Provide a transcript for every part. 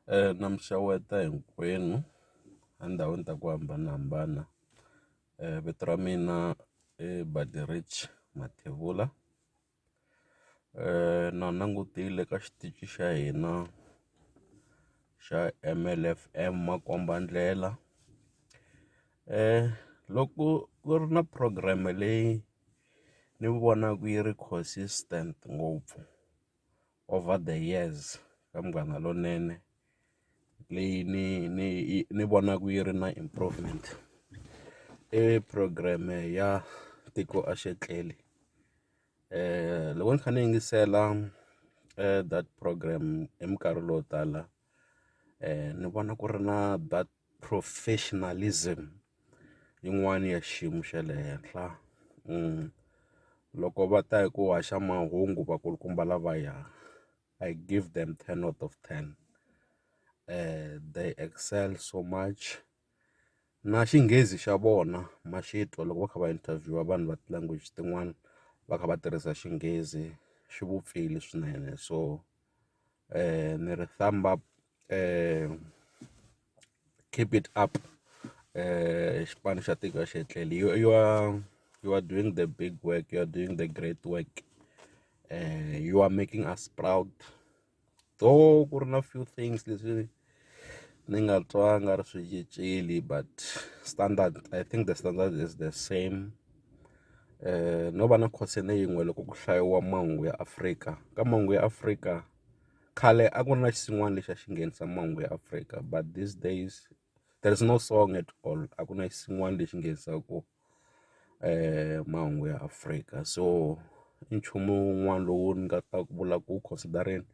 Na mixaweta hinkwenu endhawini ta ku hambanahambana. Vito ra mina i Badirich Mathevula. Na langutile ka xitichi xa hina xa MLFM makomba ndlela. Loko ku ri na program leyi ni vonaku yi ri consistent ngopfu over the years ka Munghana Lonene, leyi ni vonaku yi ri na improvement, i program ya Tiko a xi etleli. Loko ni kha ni yingisela that program hi minkarhi lowo tala ni vona ku ri na that professionalism yin'wani ya xiyimo xa le henhla. Loko va ta hi ku haxa mahungu vakulukumba lavaya, I give them 10 out of 10. They excel so much. Na xinghezi xa vona ma xitwa loko va kha va interview vanhu va ti-language tin'wana va kha va tirhisa xinghezi xi vupfile swinene. So ni ri thumb up, keep it up. Xipano xa Tiko a xi etleli, you are doing the big work, you are doing the great work. You are making us proud. Though ku ri na few things leswi ni nga twa nga ri swi cincile, but standard, I think the standard is the same. No va na concern yin'we loko ku hlayiwa mahungu ya Afrika. Ka mahungu ya Afrika khale a ku ri na xin'wana lexi a xi nghenisa mahungu ya Afrika, but these days there is no song at all. A ku na xin'wana lexi nghenisaka mahungu ya Afrika. So i nchumu wun'wana lowu ni nga ta vula ku consider-eni.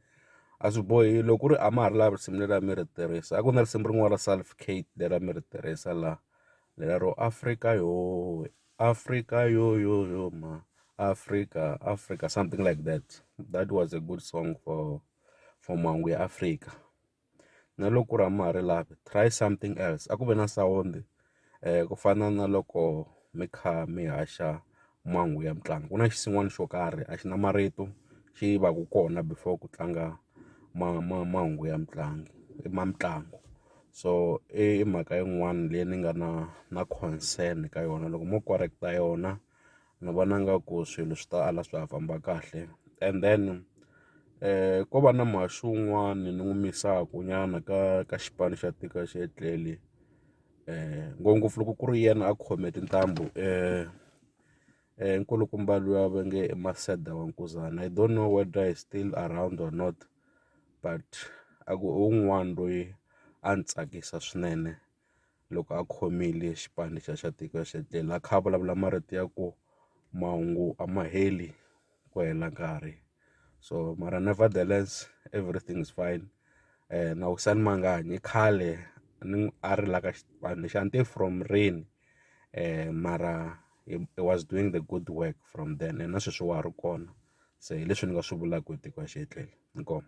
A swi bohi loko ku ri a ma ha ri laha risimu leri a mi ri tirhisa, a ku na risimu rin'wana ra Self-Kate leri a mi ri tirhisa laha, leri ro Africa yo, Africa yo ma Africa, Africa, something like that. That was a good song for mahungu ya Afrika. Na loko ku ri a ma ha ri laha, try something else. A ku ve na sound ku fana na loko mi kha mi haxa mahungu ya mitlangu, ku na xin'wana xo karhi a xi na marito xi va ku kona before ku tlanga mahungu ya mitlangu. So i mhaka yin'wana leyi ni nga na concern ka yona. Loko mo correct-a yona ni vona nga ku swilo swi ta ala swi ha famba kahle. And then ko va na mhaxu wun'wani ni n'wi misaku nyana ka xipano xa Tiko a xi etleli, ngopfungopfu loko ku ri yena a khome tintambu, nkulukumba luya va nge i Maseda wa Nkuzana. I don't know whether he's still around or not, but i wun'wana loyi a ni tsakisa swinene loko a khomile xipano xa Tiko a xi etleli. A kha a vulavula marito ya ku mahungu a ma heli ku hela nkarhi. So mara nevertheless everything is fine. Na Husani Manganyi i khale a ri la ka xipano lexi, a ni tivi from rain, mara he was doing the good work from then, na sweswi wa ha ri kona. Se hi leswi ni nga swi vulaka hi Tiko a xi etleli. Inkomu.